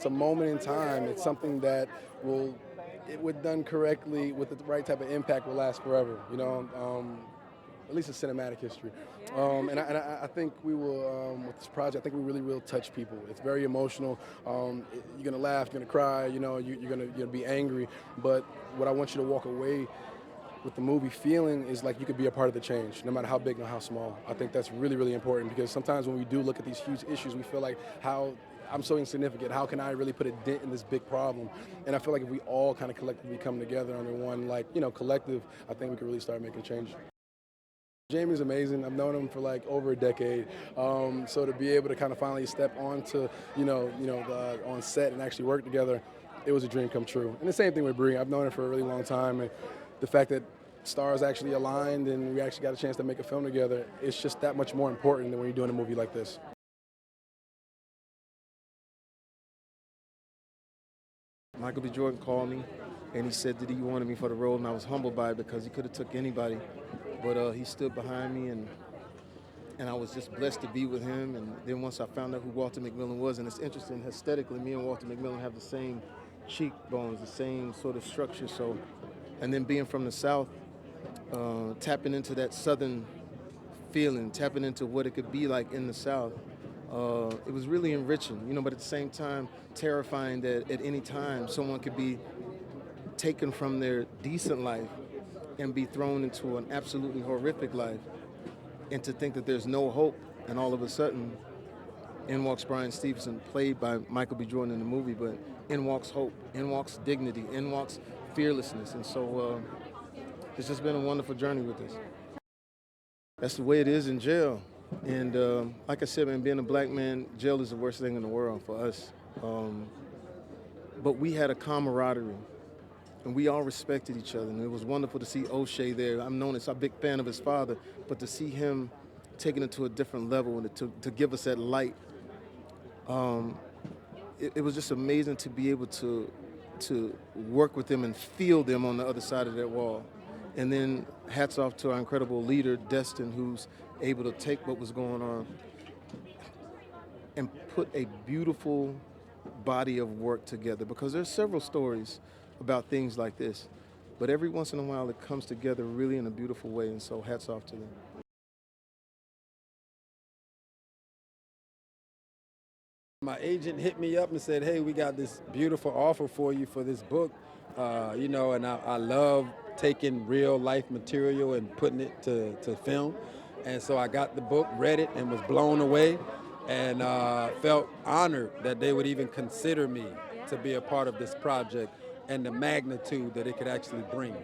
it's a moment in time. It's something that will, it would done correctly with the right type of impact will last forever. At least in cinematic history. I think we will, with this project, I think we really will touch people. It's very emotional. You're going to laugh, you're going to cry, you're going to be angry. But what I want you to walk away with the movie feeling is like you could be a part of the change, no matter how big or how small. I think that's really, really important because sometimes when we do look at these huge issues, we feel like how I'm so insignificant. How can I really put a dent in this big problem? And I feel like if we all kind of collectively come together under one, collective, I think we can really start making change. Jamie's amazing. I've known him for like over a decade. So to be able to kind of finally step onto, on set and actually work together, it was a dream come true. And the same thing with Bree. I've known her for a really long time, and the fact that stars actually aligned and we actually got a chance to make a film together, it's just that much more important than when you're doing a movie like this. Michael B. Jordan called me, and he said that he wanted me for the role, and I was humbled by it because he could have took anybody, but he stood behind me, and I was just blessed to be with him. And then once I found out who Walter McMillian was, and it's interesting, aesthetically, me and Walter McMillian have the same cheekbones, the same sort of structure. So, and then being from the South, tapping into that Southern feeling, tapping into what it could be like in the South. It was really enriching, but at the same time, terrifying that at any time someone could be taken from their decent life and be thrown into an absolutely horrific life, and to think that there's no hope, and all of a sudden, in walks Brian Stevenson, played by Michael B. Jordan in the movie, but in walks hope, in walks dignity, in walks fearlessness, and so it's just been a wonderful journey with this. That's the way it is in jail. And like I said, man, being a black man, jail is the worst thing in the world for us. But we had a camaraderie, and we all respected each other. And it was wonderful to see O'Shea there. I'm a big fan of his father, but to see him taking it to a different level and to give us that light, it was just amazing to be able to work with them and feel them on the other side of that wall. And then hats off to our incredible leader, Destin, who's able to take what was going on and put a beautiful body of work together, because there's several stories about things like this, but every once in a while it comes together really in a beautiful way, and so hats off to them. My agent hit me up and said, hey, we got this beautiful offer for you for this book, and I love taking real life material and putting it to film. And so I got the book, read it, and was blown away, and felt honored that they would even consider me to be a part of this project and the magnitude that it could actually bring.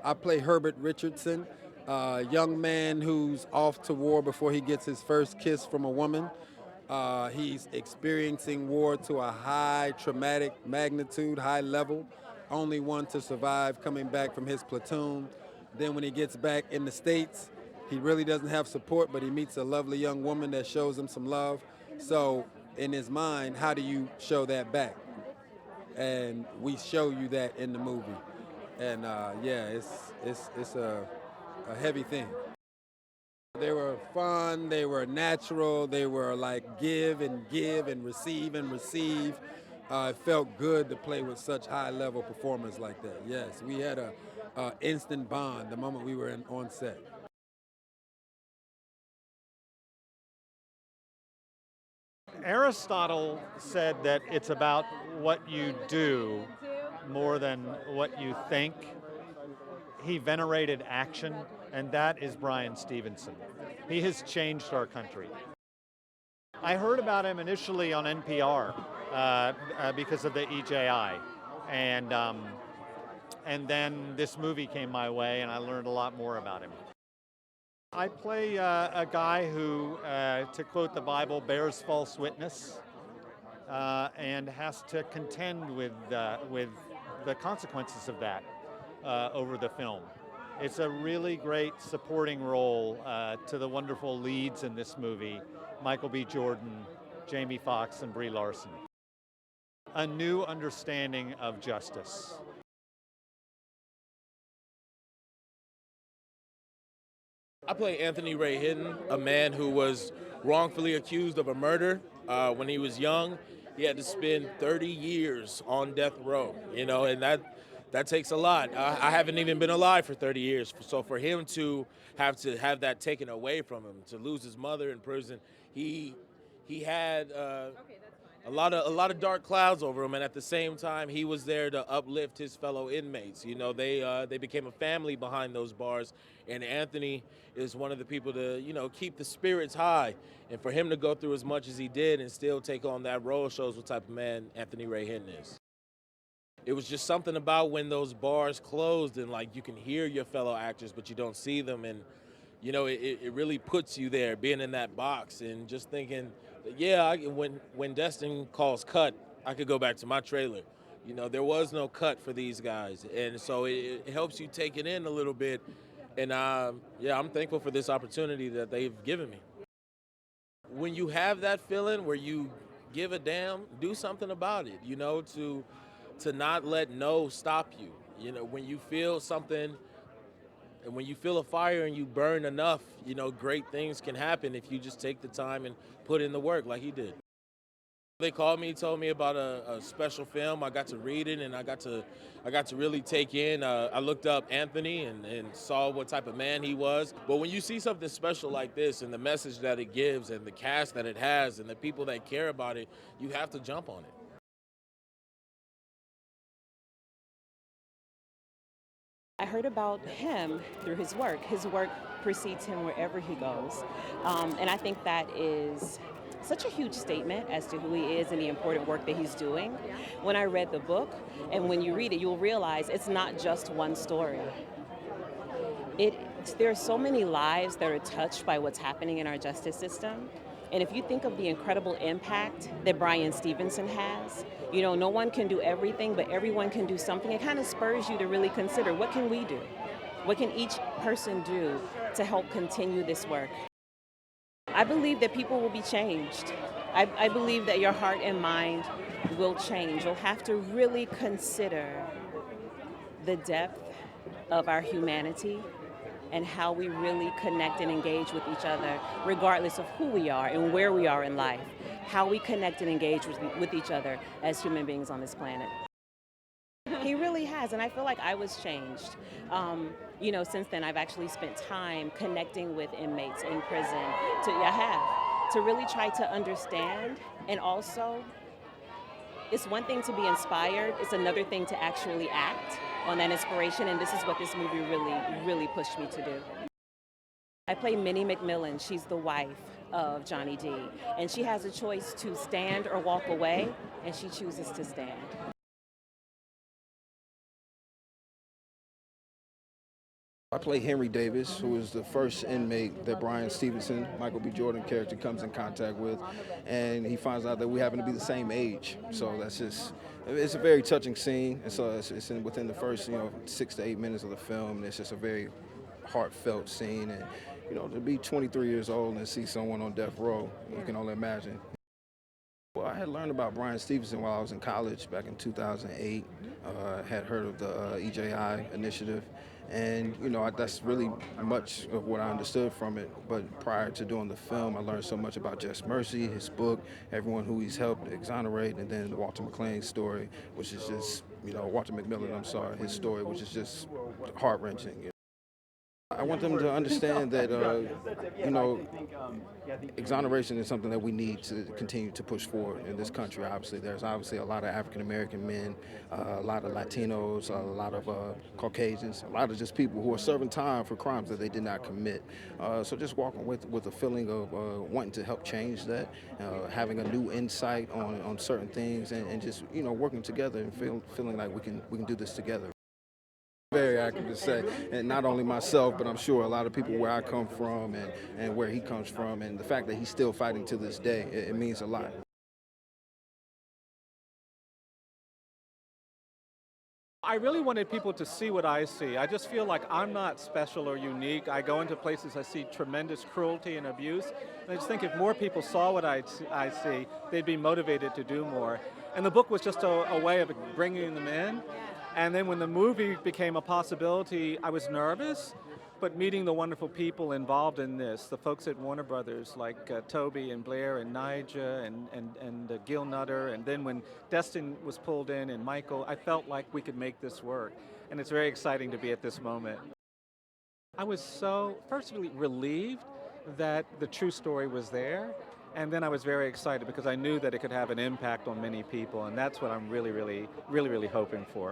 I play Herbert Richardson, a young man who's off to war before he gets his first kiss from a woman. He's experiencing war to a high traumatic magnitude, high level, only one to survive coming back from his platoon. Then when he gets back in the States, he really doesn't have support, but he meets a lovely young woman that shows him some love. So in his mind, how do you show that back? And we show you that in the movie. And it's a heavy thing. They were fun, they were natural, they were like give and receive and receive. It felt good to play with such high-level performers like that. Yes, we had a instant bond the moment we were on set. Aristotle said that it's about what you do more than what you think. He venerated action, and that is Brian Stevenson. He has changed our country. I heard about him initially on NPR because of the EJI, and then this movie came my way, and I learned a lot more about him. I play a guy who, to quote the Bible, bears false witness and has to contend with the consequences of that over the film. It's a really great supporting role to the wonderful leads in this movie, Michael B. Jordan, Jamie Foxx, and Brie Larson. A new understanding of justice. I play Anthony Ray Hinton, a man who was wrongfully accused of a murder when he was young. he had to spend 30 years on death row, you know, and that takes a lot. I haven't even been alive for 30 years, so for him to have that taken away from him, to lose his mother in prison, he had a lot of dark clouds over him, and at the same time, he was there to uplift his fellow inmates. You know, they became a family behind those bars, and Anthony is one of the people to, you know, keep the spirits high. And for him to go through as much as he did and still take on that role shows what type of man Anthony Ray Hinton is. It was just something about when those bars closed and, like, you can hear your fellow actors, but you don't see them, and you know, it really puts you there, being in that box and just thinking, yeah, when Destin calls cut, I could go back to my trailer. You know, there was no cut for these guys, and so it helps you take it in a little bit. And yeah, I'm thankful for this opportunity that they've given me. When you have that feeling where you give a damn, do something about it. You know, to not let no stop you. You know, when you feel something. And when you feel a fire and you burn enough, you know, great things can happen if you just take the time and put in the work like he did. They called me, told me about a special film. I got to read it, and I got to really take in. I looked up Anthony and saw what type of man he was. But when you see something special like this and the message that it gives and the cast that it has and the people that care about it, you have to jump on it. I heard about him through his work. His work precedes him wherever he goes. And I think that is such a huge statement as to who he is and the important work that he's doing. When I read the book, and when you read it, you'll realize it's not just one story. There are so many lives that are touched by what's happening in our justice system. And if you think of the incredible impact that Bryan Stevenson has, you know, no one can do everything, but everyone can do something. It kind of spurs you to really consider, what can we do? What can each person do to help continue this work? I believe that people will be changed. I believe that your heart and mind will change. You'll have to really consider the depth of our humanity and how we really connect and engage with each other, regardless of who we are and where we are in life, how we connect and engage with each other as human beings on this planet. He really has, and I feel like I was changed. You know, since then, I've actually spent time connecting with inmates in prison. To really try to understand, and also, it's one thing to be inspired, it's another thing to actually act on that inspiration, and this is what this movie really pushed me to do. I play Minnie McMillian. She's the wife of Johnny D, and she has a choice to stand or walk away, and she chooses to stand. I play Henry Davis, who is the first inmate that Bryan Stevenson, Michael B.Jordan character, comes in contact with, and he finds out that we happen to be the same age. So that's just, it's a very touching scene. And so it's within the first, 6 to 8 minutes of the film, and it's just a very heartfelt scene. And, to be 23 years old and see someone on death row, you can only imagine. Well, I had learned about Bryan Stevenson while I was in college back in 2008. Had heard of the EJI initiative. And, that's really much of what I understood from it. But prior to doing the film, I learned so much about Just Mercy, his book, everyone who he's helped exonerate, and then Walter McClain's story, which is just, Walter McMillian, I'm sorry, his story, which is just heart-wrenching. I want them to understand that, exoneration is something that we need to continue to push forward in this country. Obviously, there's obviously a lot of African-American men, a lot of Latinos, a lot of Caucasians, a lot of just people who are serving time for crimes that they did not commit. So just walking with a feeling of wanting to help change that, having a new insight on certain things, and just, working together and feeling like we can do this together. Very accurate to say, and not only myself, but I'm sure a lot of people where I come from and where he comes from, and the fact that he's still fighting to this day, it means a lot. I really wanted people to see what I see. I just feel like I'm not special or unique. I go into places, I see tremendous cruelty and abuse, and I just think if more people saw what I see, they'd be motivated to do more. And the book was just a way of bringing them in. And then when the movie became a possibility, I was nervous, but meeting the wonderful people involved in this, the folks at Warner Brothers like Toby and Blair and Nigel and Gil Nutter, and then when Destin was pulled in and Michael, I felt like we could make this work. And it's very exciting to be at this moment. I was so, firstly, relieved that the true story was there, and then I was very excited because I knew that it could have an impact on many people, and that's what I'm really hoping for.